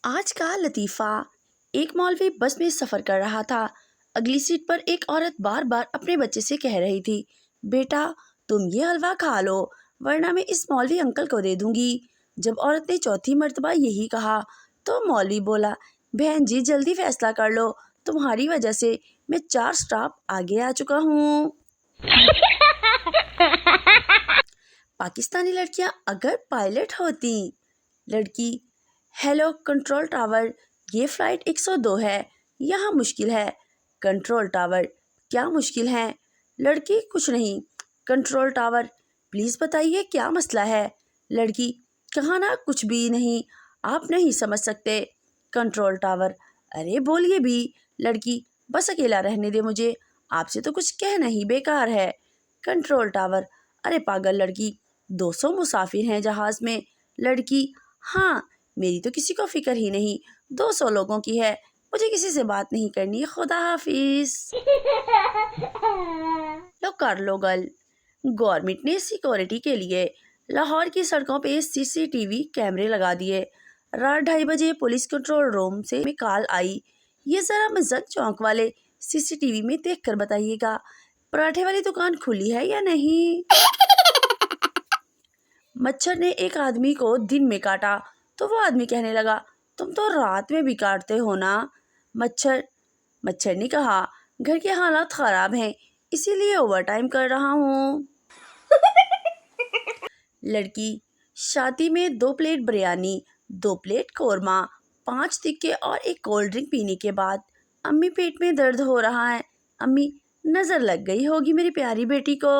آج کا لطیفہ۔ ایک مولوی بس میں سفر کر رہا تھا۔ اگلی سیٹ پر ایک عورت بار بار اپنے بچے سے کہہ رہی تھی، بیٹا تم یہ حلوہ کھا لو ورنہ میں اس مولوی انکل کو دے دوں گی۔ جب عورت نے چوتھی مرتبہ یہی کہا تو مولوی بولا، بہن جی جلدی فیصلہ کر لو، تمہاری وجہ سے میں 4 سٹاپ آگے آ چکا ہوں۔ پاکستانی لڑکیاں اگر پائلٹ ہوتی۔ لڑکی، ہیلو کنٹرول ٹاور، یہ فلائٹ 102 ہے، یہاں مشکل ہے۔ کنٹرول ٹاور، کیا مشکل ہے؟ لڑکی، کچھ نہیں۔ کنٹرول ٹاور، پلیز بتائیے کیا مسئلہ ہے؟ لڑکی، کہا نا کچھ بھی نہیں، آپ نہیں سمجھ سکتے۔ کنٹرول ٹاور، ارے بولیے بھی۔ لڑکی، بس اکیلا رہنے دے مجھے، آپ سے تو کچھ کہنا ہی بیکار ہے۔ کنٹرول ٹاور، ارے پاگل لڑکی، 200 مسافر ہیں جہاز میں۔ لڑکی، ہاں میری تو کسی کو فکر ہی نہیں، 200 لوگوں کی ہے، مجھے کسی سے بات نہیں کرنی، خدا حافظ۔ لو کر لو گل۔ گورنمنٹ نے سیکورٹی کے لیے لاہور کی سڑکوں پہ CCTV کیمرے لگا دیے۔ رات 2:30 بجے پولیس کنٹرول روم سے کال آئی، یہ ذرا مزد چوک والے CCTV میں دیکھ کر بتائیے گا پراٹھے والی دکان کھلی ہے یا نہیں۔ مچھر نے ایک آدمی کو دن میں کاٹا تو وہ آدمی کہنے لگا، تم تو رات میں بھی کاٹتے ہو نا۔ مچھر نے کہا، گھر کے حالات خراب ہیں اسی لیے اوور ٹائم کر رہا ہوں۔ لڑکی، شادی میں 2 پلیٹ بریانی، 2 پلیٹ قورمہ، 5 تکے اور ایک کولڈ ڈرنک پینے کے بعد امی پیٹ میں درد ہو رہا ہے، امی نظر لگ گئی ہوگی میری پیاری بیٹی کو۔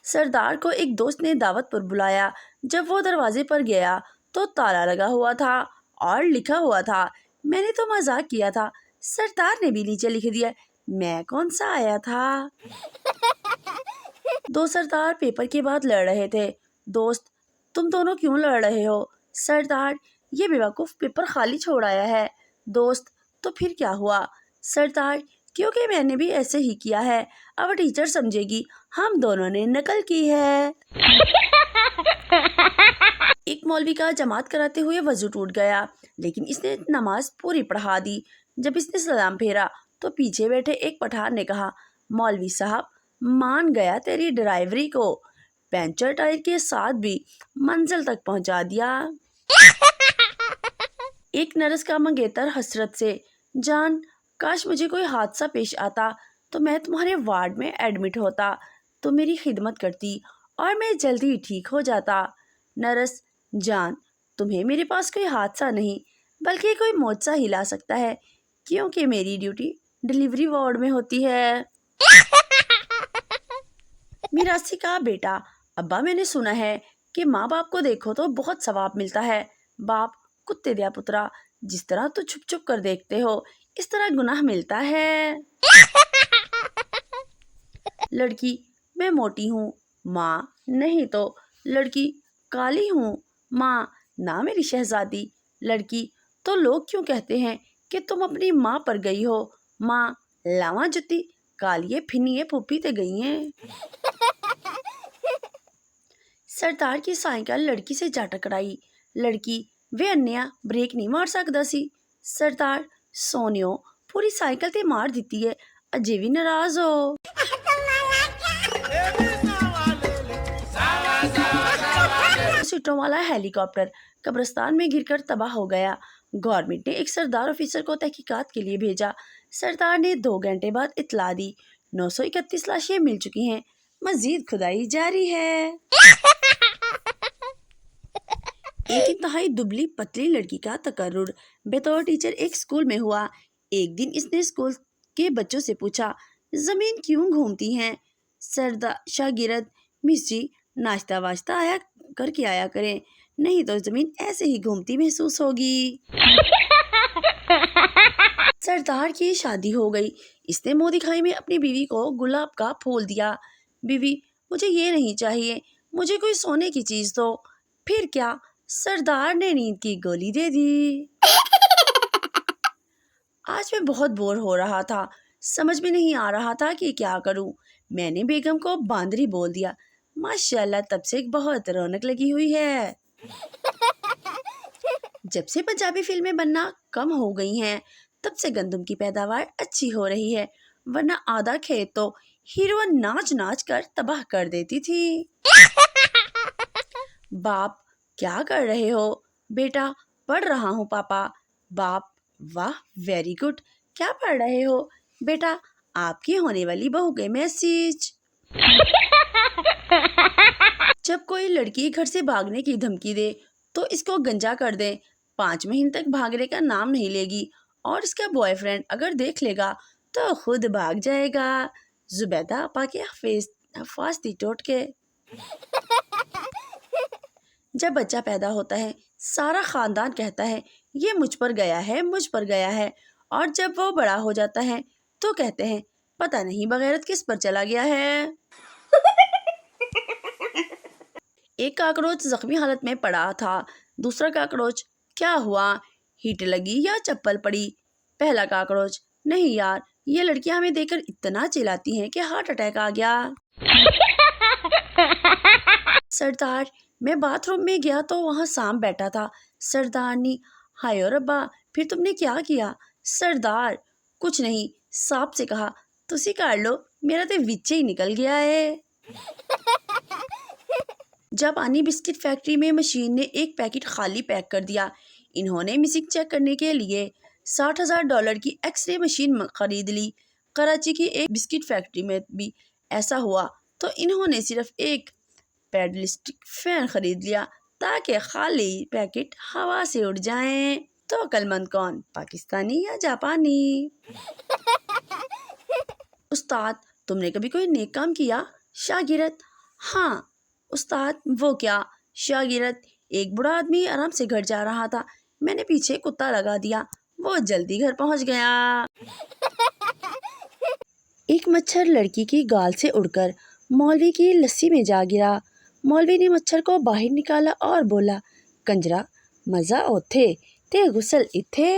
سردار کو ایک دوست نے دعوت پر بلایا، جب وہ دروازے پر گیا تو تالا لگا ہوا تھا اور لکھا ہوا تھا، میں نے تو مذاق کیا تھا، سردار نے بھی نیچے لکھ دیا، میں کون سا آیا تھا۔ 2 سردار پیپر کے بعد لڑ رہے تھے۔ دوست، تم دونوں کیوں لڑ رہے ہو؟ سردار، یہ بیوقوف پیپر خالی چھوڑ آیا ہے۔ دوست، تو پھر کیا ہوا؟ سردار، کیونکہ میں نے بھی ایسے ہی کیا ہے، اب ٹیچر سمجھے گی ہم دونوں نے نقل کی ہے۔ ایک مولوی کا جماعت کراتے ہوئے وضو ٹوٹ گیا، لیکن اس نے نماز پوری پڑھا دی۔ جب اس نے سلام پھیرا تو پیچھے بیٹھے ایک پٹھان نے کہا، مولوی صاحب مان گیا تیری ڈرائیوری کو، پنچر ٹائر کے ساتھ بھی منزل تک پہنچا دیا۔ ایک نرس کا منگیتر حسرت سے، جان کاش مجھے کوئی حادثہ پیش آتا تو میں تمہارے وارڈ میں ایڈمٹ ہوتا، تو میری خدمت کرتی اور میں جلدی ٹھیک ہو جاتا۔ نرس، جان تمہیں میرے پاس کوئی حادثہ نہیں بلکہ کوئی معجزہ ہی لا سکتا ہے، کیونکہ میری ڈیوٹی ڈلیوری وارڈ میں ہوتی ہے۔ میراثی کا بیٹا، ابا میں نے سنا ہے کہ ماں باپ کو دیکھو تو بہت ثواب ملتا ہے۔ باپ، کتے دیا پترا، جس طرح تو چھپ چھپ کر دیکھتے ہو اس طرح گناہ ملتا ہے۔ لڑکی، میں موٹی ہوں، ماں نہیں تو۔ لڑکی، کالی ہوں، ماں نہ میری شہزادی۔ لڑکی، تو لوگ کیوں کہتے ہیں کہ تم اپنی ماں پر گئی ہو؟ ماں، لاواں جتی، کالیے پھنیے پھوپھی تے گئی ہیں۔ سردار کی سائیکل لڑکی سے جا ٹکرائی۔ لڑکی، وے انیا بریک نہیں مار سکدا سی۔ سردار، سونیو پوری سائیکل تے مار دیتی ہے، اجے بھی ناراض ہو۔ سیٹوں والا ہیلی کاپٹر قبرستان میں گر کر تباہ ہو گیا۔ گورنمنٹ نے ایک سردار آفیسر کو تحقیقات کے لیے بھیجا۔ سردار نے 2 گھنٹے بعد اطلاع دی، 931 لاشیں مل چکی ہیں، مزید کھدائی جاری ہے۔ ایک انتہائی دبلی پتلی لڑکی کا تقرر بطور ٹیچر ایک اسکول میں ہوا۔ ایک دن اس نے اسکول کے بچوں سے پوچھا، زمین کیوں گھومتی ہیں؟ شاگرد، مس جی ناشتہ واشتہ کر کے آیا کریں، نہیں تو زمین ایسے ہی گھومتی محسوس ہوگی۔ سردار کی شادی ہو گئی۔ اس نے منہ دکھائی میں اپنی بیوی کو گلاب کا پھول دیا۔ بیوی، مجھے یہ نہیں چاہیے، مجھے کوئی سونے کی چیز دو۔ پھر کیا؟ سردار نے نیند کی گولی دے دی۔ آج میں بہت بور ہو رہا تھا، سمجھ میں نہیں آ رہا تھا کہ کیا کروں۔ میں نے بیگم کو باندری بول دیا۔ ماشاءاللہ تب سے بہت رونق لگی ہوئی ہے۔ جب سے پنجابی فلمیں بننا کم ہو گئی ہیں تب سے گندم کی پیداوار اچھی ہو رہی ہے، ورنہ آدھا کھیت تو ہیروئن ناچ ناچ کر تباہ کر دیتی تھی۔ باپ کیا کر رہے ہو؟ بیٹا پڑھ رہا ہوں پاپا۔ باپ واہ ویری گڈ، کیا پڑھ رہے ہو؟ بیٹا آپ کی ہونے والی بہو کے میسج۔ جب کوئی لڑکی گھر سے بھاگنے کی دھمکی دے تو اس کو گنجا کر دیں، 5 مہینے تک بھاگنے کا نام نہیں لے گی، اور اس کا بوائے فرینڈ اگر دیکھ لے گا تو خود بھاگ جائے گا۔ زبیدہ آپا کے حفاظتی ٹوٹکے۔ جب بچہ پیدا ہوتا ہے سارا خاندان کہتا ہے یہ مجھ پر گیا ہے، مجھ پر گیا ہے، اور جب وہ بڑا ہو جاتا ہے تو کہتے ہیں پتہ نہیں بغیرت کس پر چلا گیا ہے۔ ایک کاکروچ زخمی حالت میں پڑا تھا، دوسرا کاکروچ کیا ہوا، ہیٹ لگی یا چپل پڑی؟ پہلا کاکروچ نہیں یار، یہ لڑکیاں ہمیں دیکھ کر اتنا چلاتی ہیں کہ ہارٹ اٹیک آ گیا۔ سردار میں باتھ روم میں گیا تو وہاں سانپ بیٹھا تھا۔ سردارنی ہائے ربا پھر تم نے کیا کیا؟ سردار کچھ نہیں، سانپ سے کہا تسی کر لو، میرا تو وچے ہی نکل گیا ہے۔ جاپانی بسکٹ فیکٹری میں مشین نے ایک پیکٹ خالی پیک کر دیا۔ انہوں نے مسنگ چیک کرنے کے لیے $60,000 کی ایکس رے مشین خرید لی۔ کراچی کی ایک بسکٹ فیکٹری میں بھی ایسا ہوا تو انہوں نے صرف ایک پیڈلسٹک فین خرید لیا تاکہ خالی پیکٹ ہوا سے اڑ جائیں۔ تو عقل مند کون، پاکستانی یا جاپانی؟ استاد تم نے کبھی کوئی نیک کام کیا؟ شاگرد ہاں استاد وہ کیا؟ شاگرد ایک بوڑھا آدمی آرام سے گھر جا رہا تھا، میں نے پیچھے کتا لگا دیا، وہ جلدی گھر پہنچ گیا۔ ایک مچھر لڑکی کی گال سے اڑ کر مولوی کی لسی میں جا گرا۔ مولوی نے مچھر کو باہر نکالا اور بولا کنجرا مزہ اوتھے تے غسل ایتھے۔